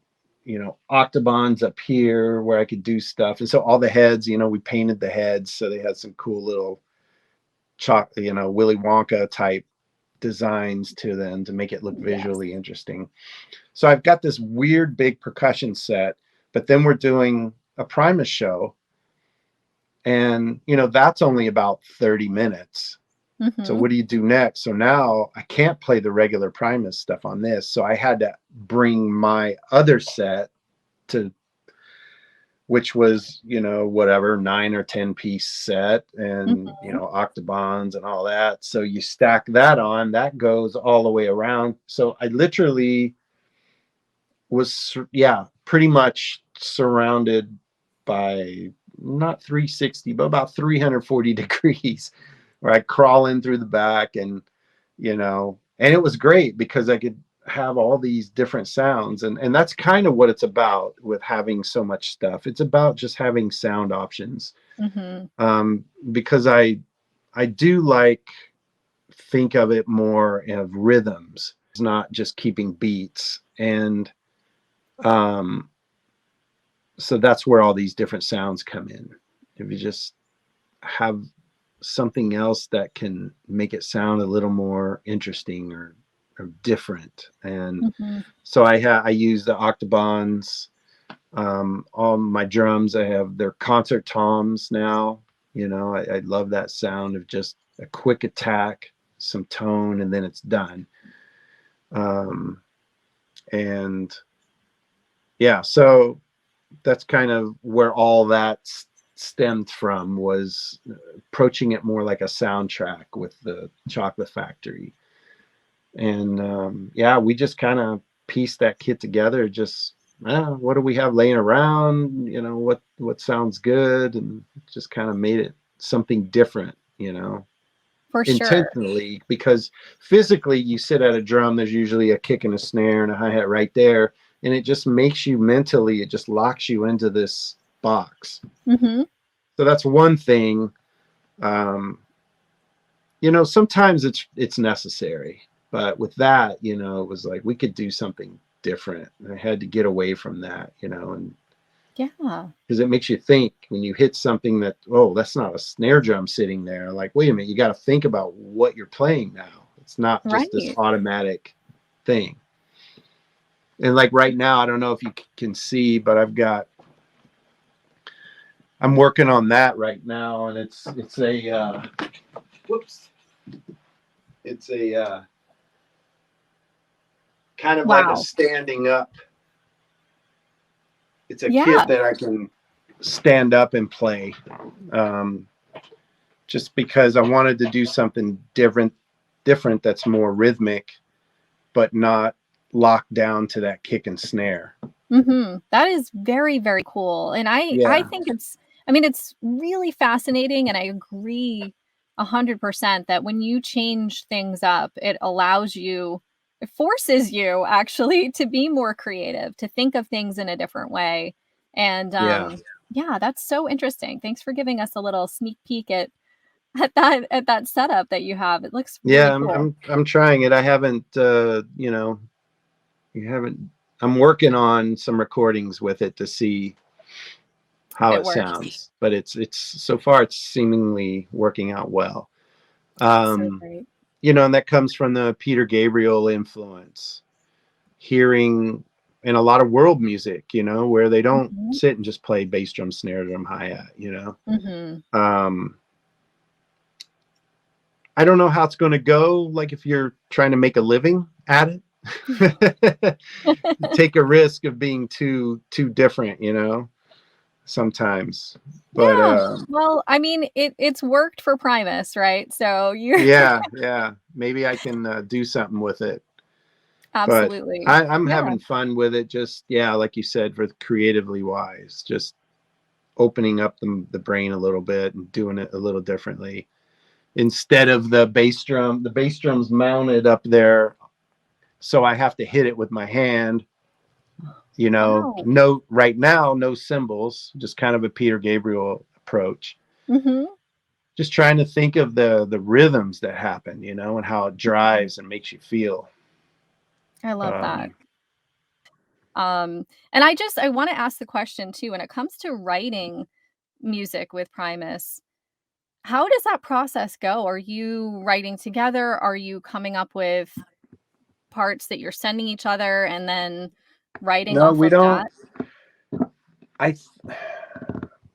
Speaker 3: octobans up here where I could do stuff. And so all the heads, we painted the heads. So they had some cool little Willy Wonka type designs to them to make it look visually interesting. So I've got this weird big percussion set, but then we're doing a Primus show. And, that's only about 30 minutes. Mm-hmm. So what do you do next? So now I can't play the regular Primus stuff on this. So I had to bring my other set which was, 9 or 10 piece set and, octobans and all that. So you stack that on, that goes all the way around. So I literally was, pretty much surrounded by not 360, but about 340 degrees where I crawl in through the back and it was great because I could have all these different sounds and that's kind of what it's about with having so much stuff. It's about just having sound options. Because I do think of it more of rhythms. It's not just keeping beats. And so that's where all these different sounds come in. If you just have something else that can make it sound a little more interesting or different. And so I use the octobans on my drums. I have their concert toms now. I love that sound of just a quick attack, some tone, and then it's done. And so that's kind of where all that stemmed from, was approaching it more like a soundtrack with the Chocolate Factory. And we just kind of pieced that kit together. Just what do we have laying around? What sounds good, and just kind of made it something different.
Speaker 2: For sure.
Speaker 3: Intentionally, because physically, you sit at a drum. There's usually a kick and a snare and a hi-hat right there, and it just makes you mentally. It just locks you into this box. So that's one thing. Sometimes it's necessary. But with that, it was like we could do something different. And I had to get away from that, and because it makes you think when you hit something that, that's not a snare drum sitting there. Like, wait a minute, you got to think about what you're playing now. It's not just this automatic thing. And like right now, I don't know if you can see, but I'm working on that right now, and it's a kind of like a standing up. It's a kit that I can stand up and play. Just because I wanted to do something different that's more rhythmic, but not locked down to that kick and snare.
Speaker 2: That is very, very cool. And I think it's really fascinating. And I agree 100% that when you change things up, it forces you actually to be more creative, to think of things in a different way. And that's so interesting. Thanks for giving us a little sneak peek at that setup that you have. It looks really cool.
Speaker 3: I'm trying it. I haven't I'm working on some recordings with it to see how it sounds, but it's so far it's seemingly working out well.
Speaker 2: So great.
Speaker 3: And that comes from the Peter Gabriel influence, hearing in a lot of world music, where they don't sit and just play bass drum, snare drum, hi-hat, I don't know how it's going to go. Like if you're trying to make a living at it, take a risk of being too different, sometimes. But
Speaker 2: well, it's worked for Primus, right? So
Speaker 3: maybe I can do something with it.
Speaker 2: Absolutely.
Speaker 3: But I'm having fun with it. Just like you said, for creatively wise, just opening up the brain a little bit and doing it a little differently. Instead of the bass drum's mounted up there, so I have to hit it with my hand. No, right now, no cymbals, just kind of a Peter Gabriel approach. Just trying to think of the rhythms that happen, and how it drives and makes you feel.
Speaker 2: I love that. And I want to ask the question too, when it comes to writing music with Primus, how does that process go? Are you writing together? Are you coming up with parts that you're sending each other and then writing
Speaker 3: No,
Speaker 2: off
Speaker 3: we
Speaker 2: of
Speaker 3: don't.
Speaker 2: that?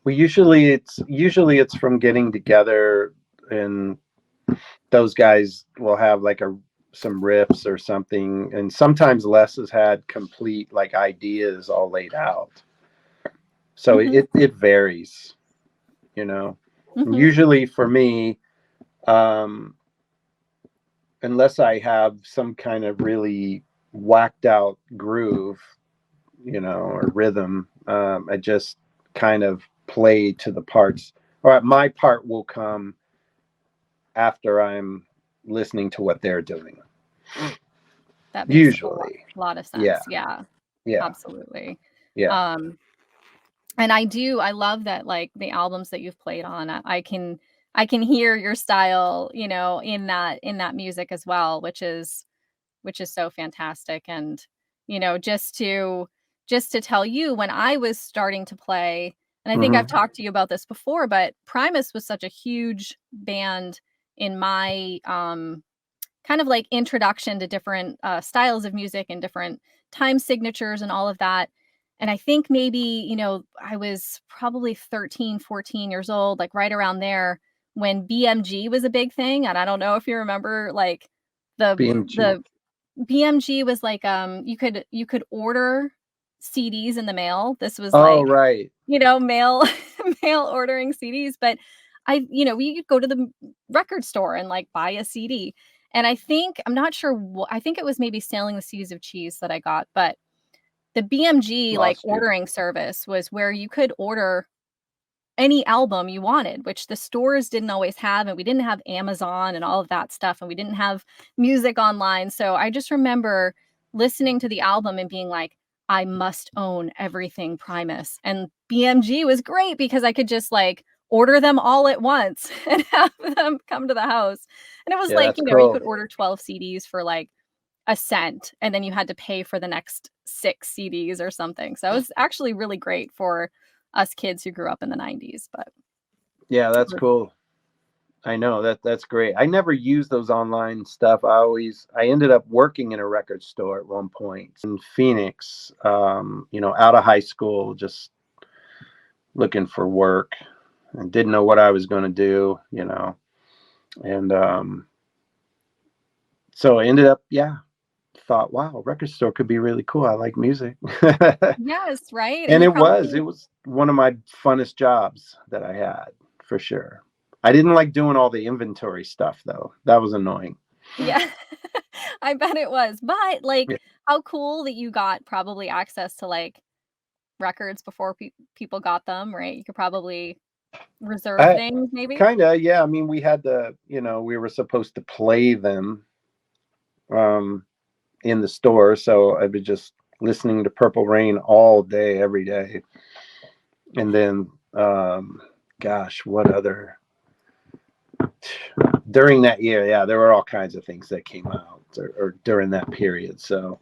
Speaker 3: We usually it's from getting together, and those guys will have like some riffs or something, and sometimes Les has had complete like ideas all laid out. So
Speaker 2: Mm-hmm.
Speaker 3: it varies, you know.
Speaker 2: Mm-hmm.
Speaker 3: Usually for me, um, unless I have some kind of really whacked out groove, or rhythm, I just kind of play to the parts. All right, my part will come after I'm listening to what they're doing.
Speaker 2: That makes
Speaker 3: Usually.
Speaker 2: a lot of
Speaker 3: Yeah.
Speaker 2: sense. Yeah,
Speaker 3: Yeah.
Speaker 2: absolutely.
Speaker 3: Yeah.
Speaker 2: And I love that, like, the albums that you've played on, I can hear your style, in that music as well, which is so fantastic. And, just to tell you, when I was starting to play, and I think I've talked to you about this before, but Primus was such a huge band in my kind of like introduction to different styles of music and different time signatures and all of that. And I think maybe, I was probably 13, 14 years old, like right around there when BMG was a big thing. And I don't know if you remember, like,
Speaker 3: BMG.
Speaker 2: the BMG was like, you could order CDs in the mail. This was
Speaker 3: Oh,
Speaker 2: like,
Speaker 3: right.
Speaker 2: mail mail ordering CDs. But we could go to the record store and like buy a CD. And I think, I'm not sure what, I think it was maybe Sailing the Seas of Cheese that I got, but the BMG like
Speaker 3: Lost you.
Speaker 2: ordering service was where you could order any album you wanted, which the stores didn't always have, and we didn't have Amazon and all of that stuff, and we didn't have music online. So I just remember listening to the album and being like, I must own everything Primus. And BMG was great because I could just like order them all at once and have them come to the house. And it was
Speaker 3: Yeah,
Speaker 2: like,
Speaker 3: that's
Speaker 2: you
Speaker 3: cool.
Speaker 2: could order 12 CDs for like a cent, and then you had to pay for the next 6 CDs or something. So it was actually really great for us kids who grew up in the 90s. But
Speaker 3: Yeah, that's cool. I know that's great. I never used those online stuff. I ended up working in a record store at one point in Phoenix, out of high school, just looking for work and didn't know what I was going to do, and so I ended up, thought, wow, record store could be really cool. I like music.
Speaker 2: yes, right? And
Speaker 3: And
Speaker 2: you
Speaker 3: it
Speaker 2: probably
Speaker 3: was one of my funnest jobs that I had, for sure. I didn't like doing all the inventory stuff though. That was annoying.
Speaker 2: yeah, I bet it was. But,
Speaker 3: Yeah.
Speaker 2: like, how cool that you got probably access to, like, records before people got them, right? You could probably reserve
Speaker 3: I
Speaker 2: things maybe?
Speaker 3: kind of, yeah. I mean, we had to, we were supposed to play them um, in the store. So I was just listening to Purple Rain all day, every day. And then, gosh, what other during that year? Yeah, there were all kinds of things that came out or during that period. So,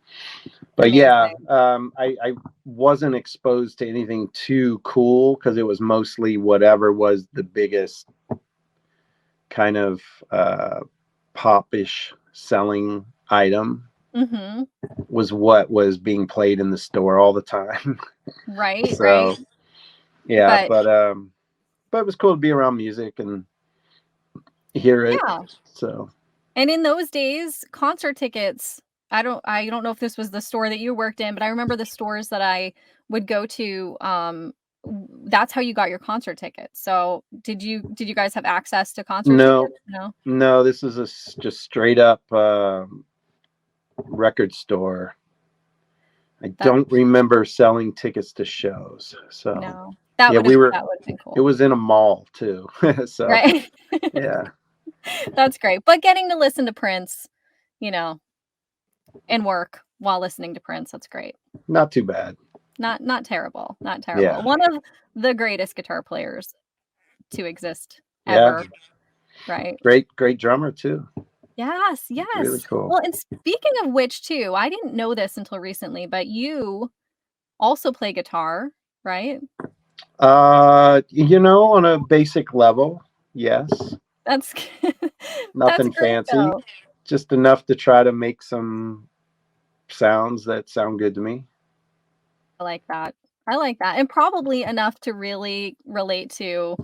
Speaker 3: but yeah,
Speaker 2: Amazing.
Speaker 3: I wasn't exposed to anything too cool because it was mostly whatever was the biggest kind of popish selling item
Speaker 2: Mhm.
Speaker 3: was what was being played in the store all the time.
Speaker 2: Right,
Speaker 3: So
Speaker 2: right.
Speaker 3: yeah,
Speaker 2: But
Speaker 3: but it was cool to be around music and hear it.
Speaker 2: yeah.
Speaker 3: So
Speaker 2: And in those days, concert tickets, I don't know if this was the store that you worked in, but I remember the stores that I would go to, that's how you got your concert tickets. So did you guys have access to concert
Speaker 3: no,
Speaker 2: tickets? No?
Speaker 3: no, this is just straight up record store. I
Speaker 2: That
Speaker 3: don't remember selling tickets to shows. So
Speaker 2: no.
Speaker 3: yeah,
Speaker 2: That would have been
Speaker 3: it
Speaker 2: cool.
Speaker 3: was in a mall too. So
Speaker 2: Right?
Speaker 3: yeah,
Speaker 2: That's great. But getting to listen to Prince, you know, and work while listening to Prince, that's great.
Speaker 3: not too bad.
Speaker 2: Not terrible. Not terrible.
Speaker 3: Yeah,
Speaker 2: One of the greatest guitar players to exist
Speaker 3: yeah,
Speaker 2: ever, right?
Speaker 3: great drummer too.
Speaker 2: Yes,
Speaker 3: Really
Speaker 2: yes.
Speaker 3: cool.
Speaker 2: Well, and speaking of which too, I didn't know this until recently, but you also play guitar, right?
Speaker 3: You know, on a basic level, yes.
Speaker 2: That's that's
Speaker 3: Nothing
Speaker 2: great
Speaker 3: fancy,
Speaker 2: though.
Speaker 3: just enough to try to make some sounds that sound good to me.
Speaker 2: I like that. I like that, and probably enough to really relate to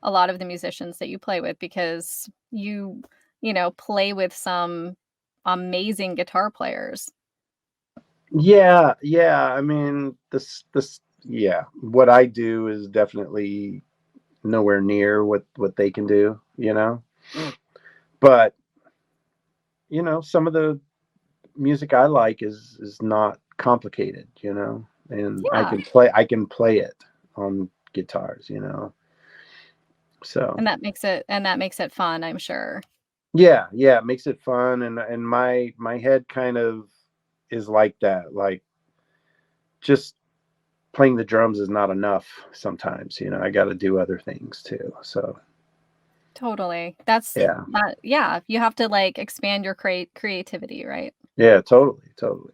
Speaker 2: a lot of the musicians that you play with because you know, play with some amazing guitar players.
Speaker 3: Yeah, yeah. I mean, yeah. What I do is definitely nowhere near what they can do, you know. But you know, some of the music I like is not complicated, you know, and
Speaker 2: Yeah,
Speaker 3: I can play it on guitars, you know. So
Speaker 2: and that makes it fun, I'm sure.
Speaker 3: yeah, yeah, it makes it fun, and my head kind of is like that, like just playing the drums is not enough sometimes, you know. I got to do other things too. So
Speaker 2: Totally.
Speaker 3: yeah,
Speaker 2: yeah, you have to, like, expand your creativity, right?
Speaker 3: yeah, totally, totally.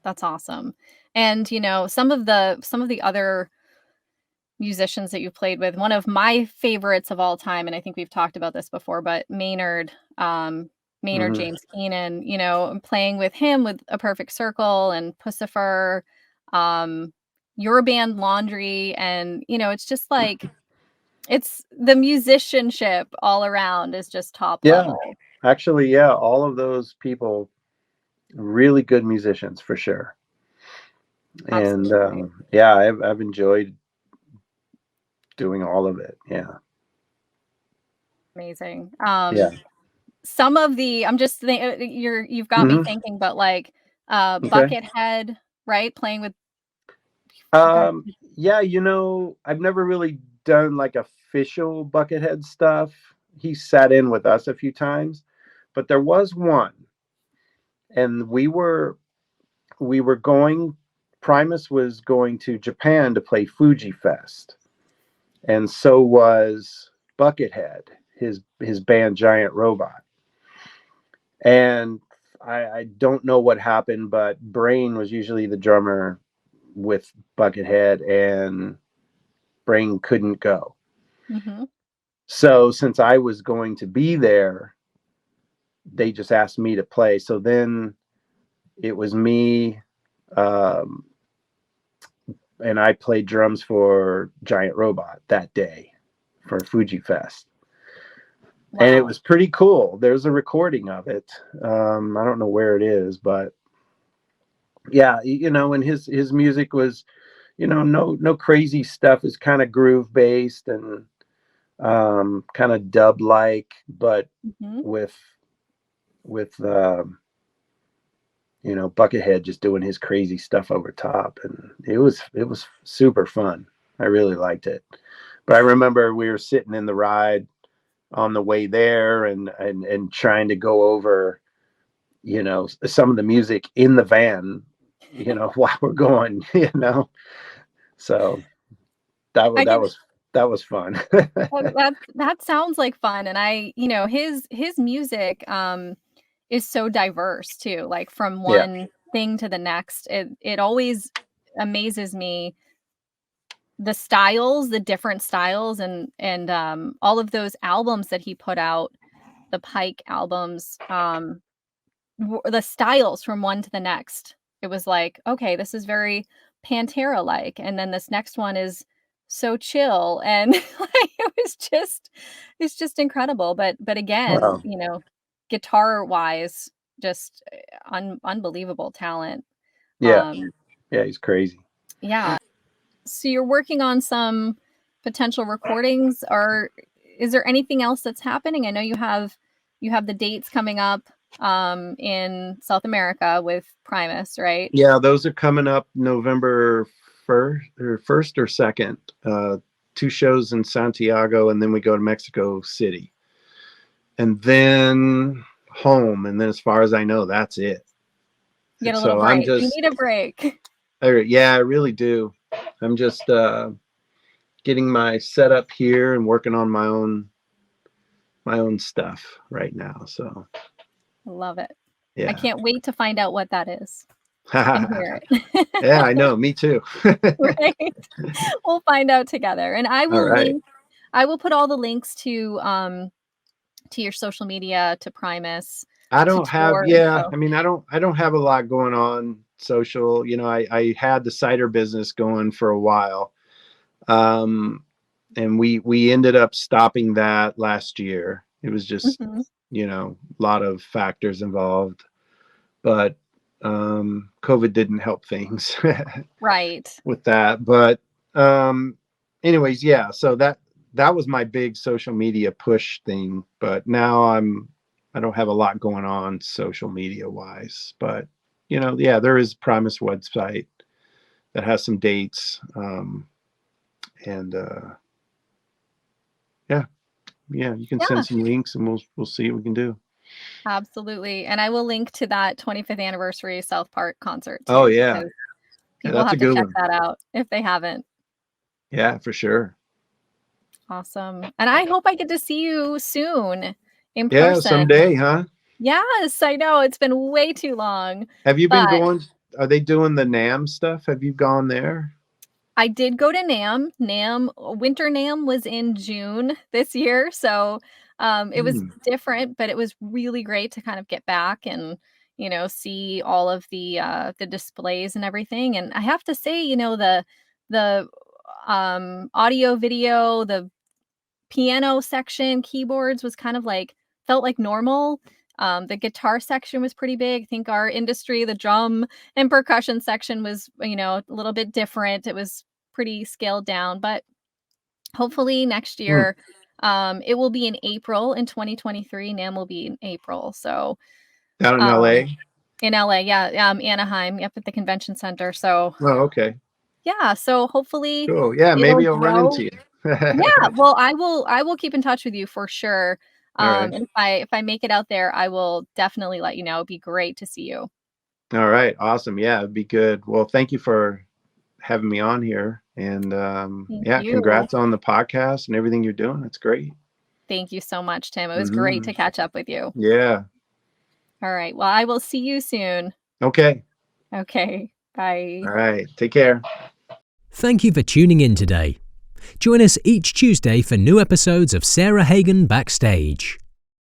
Speaker 2: That's awesome. And, you know, some of the other musicians that you've played with, one of my favorites of all time, and I think we've talked about this before, but Maynard
Speaker 3: Hmm.
Speaker 2: James Keenan, you know, playing with him with A Perfect Circle and Puscifer, your band Laundry, and, you know, it's just like it's the musicianship all around is just top
Speaker 3: Yeah,
Speaker 2: level.
Speaker 3: actually, yeah, all of those people really good musicians for sure. And
Speaker 2: Absolutely.
Speaker 3: yeah, I've enjoyed doing all of it. Yeah,
Speaker 2: Amazing.
Speaker 3: yeah.
Speaker 2: Some of the I'm just you've got me
Speaker 3: Hmm.
Speaker 2: thinking, but like
Speaker 3: Okay.
Speaker 2: Buckethead, right? Playing with you guys.
Speaker 3: Um, yeah, you know, I've never really done like official Buckethead stuff. He sat in with us a few times, but there was one, and we were going. Primus was going to Japan to play Fuji Fest, and so was Buckethead, his band Giant Robot. And I don't know what happened, but Brain was usually the drummer with Buckethead, and Brain couldn't go.
Speaker 2: Mhm.
Speaker 3: So since I was going to be there, they just asked me to play. So then it was me, um, and I played drums for Giant Robot that day for Fuji Fest. And it
Speaker 2: Wow.
Speaker 3: was pretty cool. There's a recording of it. I don't know where it is, but yeah, you know, and his music was, you know, no crazy stuff. It's kind of groove based and kind of dub like, but
Speaker 2: Mhm.
Speaker 3: with with you know, Buckethead just doing his crazy stuff over top, and it was super fun. I really liked it. But I remember we were sitting in the ride on the way there, and trying to go over, you know, some of the music in the van, you know, while we're going, you know. So
Speaker 2: I can
Speaker 3: that was fun.
Speaker 2: that sounds like fun, and you know, his music is so diverse too, like from
Speaker 3: Yeah.
Speaker 2: one thing to the next. It always amazes me the styles, the different styles and all of those albums that he put out, the Pike albums, the styles from one to the next. It was like, okay, this is very Pantera like, and then this next one is so chill and like it's just incredible. But again,
Speaker 3: Wow.
Speaker 2: you know, guitar wise, just unbelievable talent.
Speaker 3: Yeah.
Speaker 2: Um,
Speaker 3: Yeah, he's crazy.
Speaker 2: yeah. So you're working on some potential recordings. Or is there anything else that's happening? I know you have the dates coming up in South America with Primus, right?
Speaker 3: Yeah, those are coming up November 1st or 2nd. Two shows in Santiago, and then we go to Mexico City. And then home, and then as far as I know, that's it.
Speaker 2: Get a little
Speaker 3: So I'm
Speaker 2: break. You
Speaker 3: just
Speaker 2: need a break.
Speaker 3: yeah, I really do. I'm just getting my setup here and working on my own stuff right now. So
Speaker 2: Love it. I
Speaker 3: yeah.
Speaker 2: can't wait to find out what that is. and hear it.
Speaker 3: Yeah, I know. Me too.
Speaker 2: Right? We'll find out together. And
Speaker 3: All right.
Speaker 2: I will put all the links to your social media, to Primus,
Speaker 3: I
Speaker 2: to
Speaker 3: don't have,
Speaker 2: tour
Speaker 3: yeah,
Speaker 2: info.
Speaker 3: I mean, I don't have a lot going on social. You know, I had the cider business going for a while. And we ended up stopping that last year. It was just,
Speaker 2: Mhm.
Speaker 3: you know, a lot of factors involved, but COVID didn't help things
Speaker 2: Right.
Speaker 3: with that. But anyways, yeah, so that was my big social media push thing, but now I don't have a lot going on social media wise. But you know, yeah, there is Primus website that has some dates. And yeah, yeah, you can
Speaker 2: Yeah,
Speaker 3: send some links and we'll see what we can do.
Speaker 2: absolutely. And I will link to that 25th anniversary South Park concert
Speaker 3: Oh
Speaker 2: too,
Speaker 3: yeah.
Speaker 2: because
Speaker 3: Yeah,
Speaker 2: people
Speaker 3: that's a
Speaker 2: have to
Speaker 3: good
Speaker 2: check
Speaker 3: one.
Speaker 2: that out if they haven't.
Speaker 3: Yeah, for sure.
Speaker 2: Awesome. And I hope I get to see you soon in
Speaker 3: Yeah,
Speaker 2: person.
Speaker 3: someday, huh?
Speaker 2: Yes, I know it's been way too long,
Speaker 3: Have you been
Speaker 2: but
Speaker 3: going? Are they doing the NAM stuff? Have you gone there?
Speaker 2: I did go to NAMM. Winter NAMM was in June this year, so, it was
Speaker 3: Hmm.
Speaker 2: different, but it was really great to kind of get back and, see all of the displays and everything, and I have to say, the audio, video, the piano section, keyboards was kind of like felt like normal. The guitar section was pretty big. I think our industry, the drum and percussion section was, a little bit different. It was pretty scaled down, but hopefully next
Speaker 3: Hmm.
Speaker 2: year, it will be in April in 2023. NAMM will be in April. So,
Speaker 3: Down in
Speaker 2: um,
Speaker 3: LA?
Speaker 2: in LA, yeah, Anaheim, yep, at the convention center. So,
Speaker 3: Oh, okay.
Speaker 2: yeah, so hopefully
Speaker 3: Cool. Yeah,
Speaker 2: it'll
Speaker 3: maybe I'll run
Speaker 2: grow.
Speaker 3: into you.
Speaker 2: Yeah, well, I will keep in touch with you for sure.
Speaker 3: All right.
Speaker 2: And if I make it out there, I will definitely let you know. It'd be great to see you.
Speaker 3: All right. Awesome. Yeah, it'd be good. Well, thank you for having me on here. And
Speaker 2: Thank
Speaker 3: yeah,
Speaker 2: you.
Speaker 3: congrats on the podcast and everything you're doing. It's great.
Speaker 2: Thank you so much, Tim. It was great
Speaker 3: Hmm.
Speaker 2: to catch up with you.
Speaker 3: Yeah.
Speaker 2: All right. Well, I will see you soon.
Speaker 3: Okay.
Speaker 2: Okay.
Speaker 3: All
Speaker 2: Bye.
Speaker 3: right. Take care.
Speaker 1: Thank you for tuning in today. Join us each Tuesday for new episodes of Sarah Hagan Backstage.